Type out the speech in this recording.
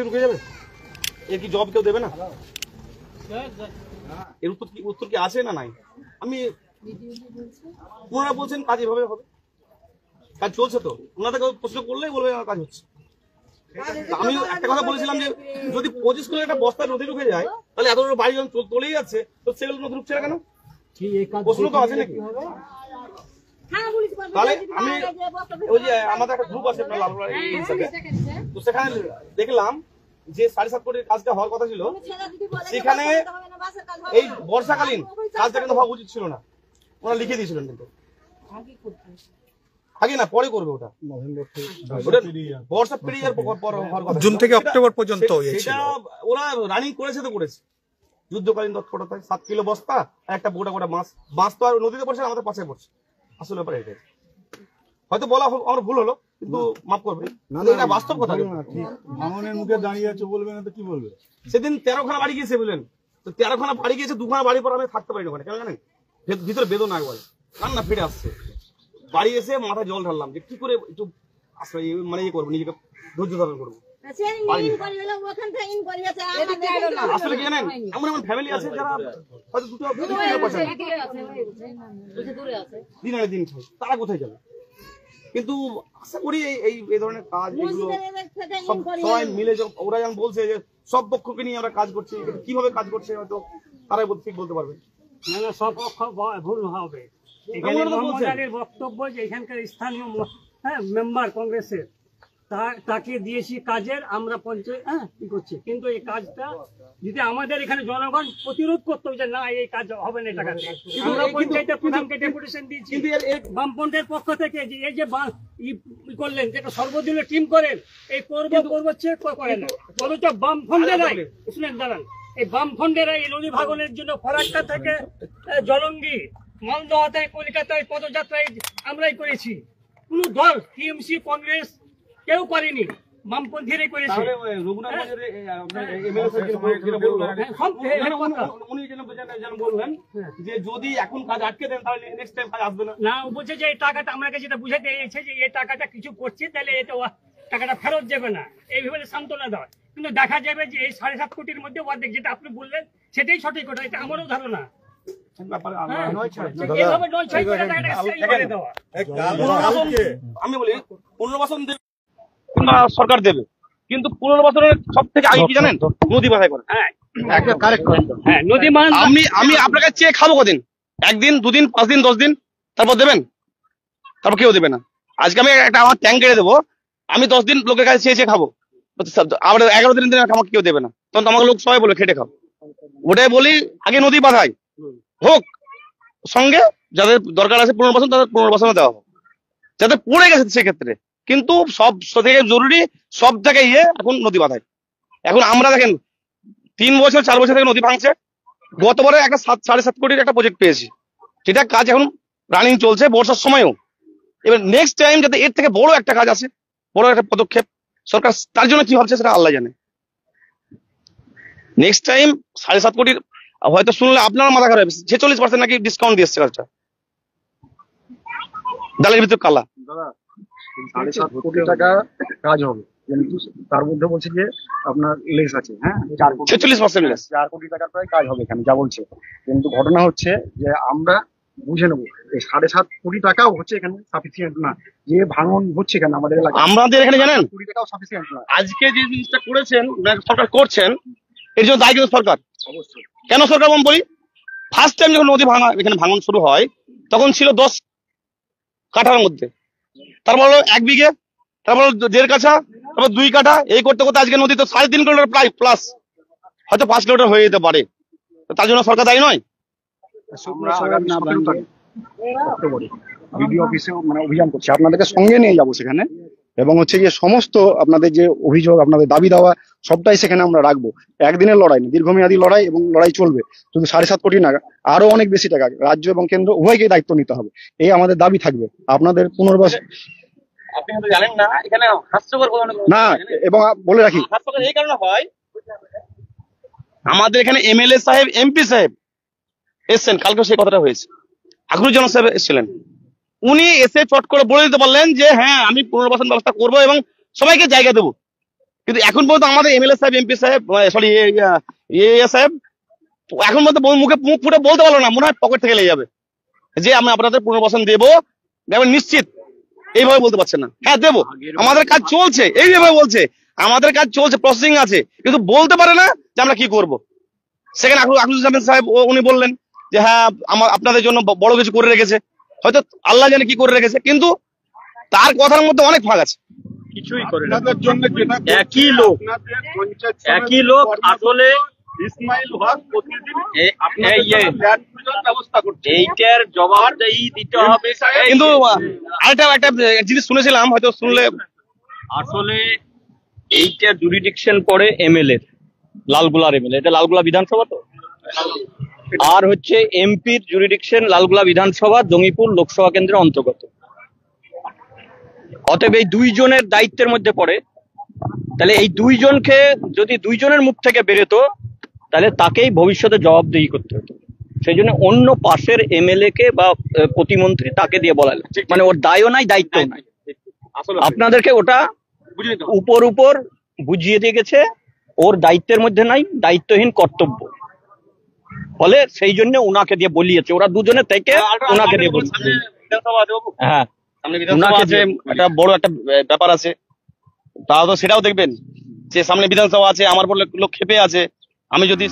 রুকে যাবে, এর কি জব কেউ দেবে না? এর উত্তর কি আছে না নাই? আমি ওনারা বলছেন কাজ এভাবে হবে, কাজ চলছে তো, ওনাদেরকে প্রশ্ন করলেই বলবে কাজ হচ্ছে। আমি একটা কথা বলেছিলাম যে যদি 25 কিলো একটা বস্তা নদী ঢুকে যায় তাহলে এত বাড়ি যখন চলেই যাচ্ছে তো সেগুলো নদী ঢুকছে না কেন? প্রশ্ন তো আছে নাকি? তাহলে আমি ওই যে আমাদের একটা গ্রুপ আছে তো সেখানে দেখলাম যে 7.5 কোটির কাজটা হওয়ার কথা ছিল, সেখানে এই বর্ষাকালীন কাজটা কিন্তু হওয়া উচিত ছিল না, ওরা লিখে দিয়েছিলেন। কিন্তু আগে না পরে করবে, ওটা বর্ষা পেরিয়ে জুন থেকে অক্টোবর পর্যন্ত ওরা রানিং করেছে তো করেছে যুদ্ধকালীন তৎপরতায়। 7 কিলো বস্তা একটা গোটা গোটা মাছ তো আর নদীতে পড়ছে, আমাদের পাশে পড়ছে। আসলে ব্যাপার এটাই, হয়তো বলা আমার ভুল হলো, কিন্তু মাফ করবে, এটা বাস্তব কথা। ভাঙনের মুখে দাঁড়িয়ে আছে বলবে না তো কি বলবে? সেদিন 13খানা বাড়ি গিয়েছে বুঝলেন, তো 13খানা বাড়ি গিয়েছে, 2খানা বাড়ির পর আমি থাকতে পারি না ওখানে। কেন জানেন? ভিতরে বেদনা একবার কান্না ফিরে আসছে। বাড়ি এসে মাথায় জল ঢাললাম যে কি করে একটু আসলে মানে ইয়ে করবো, নিজেকে ধৈর্য ধারণ করবো। আসলে কি জানেন, এমন এমন ফ্যামিলি আছে যারা হয়তো দুটো দিন আনে দিন খায়, তারা কোথায় যাবে? কিন্তু আশা করি এই ধরনের কাজ এগুলো সবাই মিলে, ওরা যেমন বলছে যে সব পক্ষকে নিয়ে আমরা কাজ করছি, কিভাবে কাজ করছে হয়তো তারাই ঠিক বলতে পারবে। সব পক্ষ ভুল হবে। বক্তব্য যে এখানকার স্থানীয় মেম্বার কংগ্রেসের তাকে দিয়েছি কাজের, আমরা কি করছি, কিন্তু এই কাজটা যদি আমাদের এখানে জনগণ প্রতিরোধ করতো যে না এই কাজ হবে না, টাকা আমরা পঞ্চায়েতের প্রধানকে ডেপুটেশন দিয়েছি বামপন্থের পক্ষ থেকে যে এই যে করলেন যেটা সর্বদলীয় টিম করেন, এই করবো করে না, বরঞ্চ বাম ফন্ডেরাই শুনেন দাঁড়ান, এই বাম ফন্ডেরাই এই নদী ভাঙনের জন্য ফরাক্কা থেকে জলঙ্গি মালদহ থেকে কলকাতায় পদযাত্রায় আমরাই করেছি। কোন দল টিএমসি কংগ্রেস কেউ করেনি, বামপন্থীরাই করেছে। যদি এখন কাজ আটকে দেন তাহলে নেক্সট টাইম কাজ আসবে না। বলছে যে এই টাকাটা আমাকে যেটা বুঝাতে এসেছে যে এই টাকাটা কিছু করছে তাহলে এটা টাকাটা ফেরত যাবে না, এইভাবে সান্ত্বনা দেওয়া। কিন্তু দেখা যাবে যে এই 7.5 কোটির মধ্যে অর্ধেক যেটা আপনি বললেন সেটাই সঠিক কথা, এটা আমারও ধারণা। আমি বলি 15 বছর সরকার দেবে, কিন্তু 15 বছরের সব থেকে আগে কি জানেন? নদী বাঁধাই করে। আমি আপনাকে চেয়ে খাবো কদিন? 1 দিন 2 দিন 5 দিন 10 দিন, তারপর দেবেন? তারপর কেউ দেবে না। আজকে আমি একটা আমার ট্যাঙ্ক কেটে দেবো, আমি 10 দিন লোকের কাছে চেয়ে খাবো, আবার 11 দিন আমাকে কেউ দেবে না, তখন আমাকে লোক সবাই বলে খেটে খাও। ওটাই বলি আগে নদী বাঁধাই হোক, সঙ্গে যাদের দরকার আছে 15 বছর তাদের 15 বছর দেওয়া হোক, যাদের পড়ে গেছে সেক্ষেত্রে। কিন্তু সব থেকে জরুরি সব থেকে এখন নদী বাঁধাই। এখন আমরা দেখেন 3 বছর 4 বছর থেকে নদী ভাঙছে, গতবারে একটা 7.5 কোটির একটা প্রজেক্ট পেয়েছি, সেটা কাজ এখন রানিং চলছে বর্ষার সময়ও। এবার নেক্সট টাইম যাতে এর থেকে বড় একটা কাজ আছে, বড় একটা পদক্ষেপ সরকার তার জন্য কি ভাবছে সেটা আল্লাহ জানে। নেক্সট টাইম 7.5 কোটির হয়তো শুনলে আপনার মাথা খারাপ, 46% নাকি ডিসকাউন্ট দিয়েছে কাজটা, ডালের ভিতর কালা। 7.5 কোটি টাকা কাজ হবে, কিন্তু তার মধ্যে বলছে যে আপনার লেস আছে, 46% লেস, 4 কোটি টাকার প্রায় কাজ হবে এখানে যা বলছে। কিন্তু ঘটনা হচ্ছে যে আমরা বুঝে নেবো এই 7.5 কোটি টাকাও হচ্ছে এখানে সাফিসিয়েন্ট না, যে ভাঙন হচ্ছে এখানে আমাদের এলাকায়। আমাদের এখানে জানেন 7 কোটি টাকাও সাফিসিয়েন্ট না। আজকে যে জিনিসটা করেছেন সরকার করছেন, এর জন্য দায়ী কিন্তু সরকার। অবশ্যই। কেন সরকার বলি, ফার্স্ট টাইম যখন নদী এখানে ভাঙন শুরু হয় তখন ছিল 10 কাঠার মধ্যে, তারপর 1 বিঘে, তারপর 1.5 কাঠা, তারপর 2 কাঠা, এই করতে করতে আজকে নদী তো 3.5 কিলোমিটার প্রায় প্লাস, হয়তো 5 কিলোমিটার হয়ে যেতে পারে। তার জন্য সরকার দায়ী নয়? বিডিও অফিসে মানে অভিযান করছে, আপনাদেরকে সঙ্গে নিয়ে যাবো সেখানে, এবং হচ্ছে গিয়ে সমস্ত আপনাদের যে অভিযোগ আপনাদের দাবি দাওয়া সবটাই সেখানে আমরা রাখবো। একদিনের লড়াই না, দীর্ঘমেয়াদী লড়াই, এবং লড়াই চলবে। শুধু 7.5 কোটি না, আরো অনেক বেশি টাকা রাজ্য এবং কেন্দ্র উভয়কে দায়িত্ব নিতে হবে, এই আমাদের দাবি থাকবে। আপনাদের পুনর্বাসন আপনি হয়তো জানেন না, এখানে হাস্যকর না, এবং বলে রাখি হাস্যকর এই কারণে হয়, আমাদের এখানে এমএলএ সাহেব এমপি সাহেব এসছেন, কালকে সেই কথাটা হয়েছে, আকরুজ্জামান সাহেব এসেছিলেন, উনি এসে চট করে বলে দিতে পারলেন যে হ্যাঁ আমি পুনর্বাসন ব্যবস্থা করবো এবং সবাইকে জায়গা দেবো। কিন্তু এখন পর্যন্ত আমাদের এমএলএ সাহেব, এমপি সাহেব, সরি সাহেব এখন পর্যন্ত মুখ ফুটে বলতে পারলো না, মনে হয় পকেট থেকে লেগে যাবে যে আমি আপনাদের পুনর্বাসন দেবো, দেখবেন নিশ্চিত, এইভাবে বলতে পারছে না। হ্যাঁ দেবো, আমাদের কাজ চলছে, এইভাবে বলছে আমাদের কাজ চলছে, প্রসেসিং আছে, কিন্তু বলতে পারে না যে আমরা কি করব। সেখানে আখরুজ্জামান সাহেব উনি বললেন যে হ্যাঁ আপনাদের জন্য বড় কিছু করে রেখেছে, হয়তো আল্লাহ জানে কি করে রেখেছে, কিন্তু তার কথার মধ্যে অনেক ফাঁক আছে। কিছুই করে না। আপনাদের জন্য যেটা একই লোক, আপনাদের পঞ্চায়েত একই লোক আসলে ইসমাইল হক প্রতিদিন ল্যান্ড পূজার ব্যবস্থা করছে, এইটার জবাবদেহি দিতে হবে। কিন্তু একটা জিনিস শুনেছিলাম, হয়তো শুনলে, আসলে এইটা জুরিডিকশন পড়ে এমএলএ, লালগুলার এমএলএ, এটা লালগুলা বিধানসভা তো, আর হচ্ছে এমপির জুরিডিকশন লালগুলা বিধানসভা জঙ্গিপুর লোকসভা কেন্দ্রের অন্তর্গত। অতএব এই দুইজনের দায়িত্বের মধ্যে পড়ে। তাহলে এই দুইজনকে যদি দুইজনের মুখ থেকে বেরোতো, তাহলে তাকেই ভবিষ্যতে জবাবদিহি করতে হতো। সেই জন্য অন্য পাশের এমএলএ কে বা প্রতিমন্ত্রী তাকে দিয়ে বলালে, মানে ওর দায়ও নাই, দায়িত্বও নাই। আপনাদেরকে ওটা উপর বুঝিয়ে দিয়ে গেছে, ওর দায়িত্বের মধ্যে নাই, দায়িত্বহীন কর্তব্য। ফলে সেই জন্য ওনাকে দিয়ে বলিয়েছে, ওরা দুজনে থেকে ওনাকে দিয়ে বলিয়েছে। হ্যাঁ, সামনে বিধানসভা আছে, একটা বড় একটা ব্যাপার আছে, তাও তো সেটাও দেখবেন যে সামনে বিধানসভা আছে, আমার বলে লোক খেপে আছে। আমি যদি